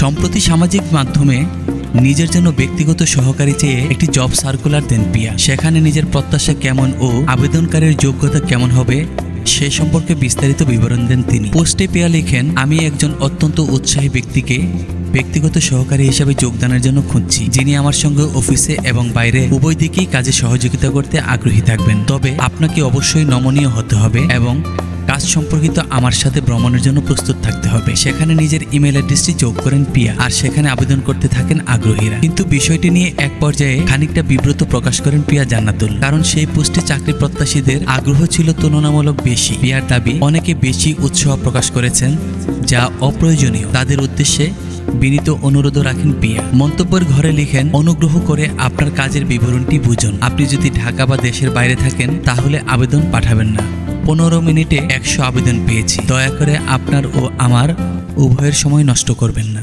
সম্প্রতি সামাজিক মাধ্যমে নিজের জন্য ব্যক্তিগত সহকারী চেয়ে একটি জব সার্কুলার দেন পিয়া। সেখানে নিজের প্রত্যাশা কেমন ও আবেদনকারীর যোগ্যতা কেমন হবে সে সম্পর্কে বিস্তারিত বিবরণ দেন তিনি। পোস্টে পিয়া লিখেন, আমি একজন অত্যন্ত উৎসাহী ব্যক্তিকে ব্যক্তিগত সহকারী হিসেবে যোগদানের জন্য খুঁজছি, যিনি আমার সঙ্গে অফিসে এবং বাইরে উভয় দিকেই কাজে সহযোগিতা করতে আগ্রহী থাকবেন। তবে আপনাকে অবশ্যই নমনীয় হতে হবে এবং কাজ সম্পর্কিত আমার সাথে ভ্রমণের জন্য প্রস্তুত থাকতে হবে। সেখানে নিজের ইমেল অ্যাড্রেসটি যোগ করেন পিয়া, আর সেখানে আবেদন করতে থাকেন আগ্রহীরা। কিন্তু বিষয়টি নিয়ে এক পর্যায়ে খানিকটা বিব্রত প্রকাশ করেন পিয়া জান্নাতুল, কারণ সেই পোস্টে চাকরি প্রত্যাশীদের আগ্রহ ছিল তুলনামূলক বেশি। পিয়ার দাবি, অনেকে বেশি উৎসাহ প্রকাশ করেছেন যা অপ্রয়োজনীয়। তাদের উদ্দেশ্যে বিনীত অনুরোধ রাখেন পিয়া। মন্তব্যের ঘরে লিখেন, অনুগ্রহ করে আপনার কাজের বিবরণটি বুঝুন। আপনি যদি ঢাকা বা দেশের বাইরে থাকেন তাহলে আবেদন পাঠাবেন না। 15 মিনিটে 100 আবেদন পেয়েছি। দয়া করে আপনার ও আমার উভয়ের সময় নষ্ট করবেন না।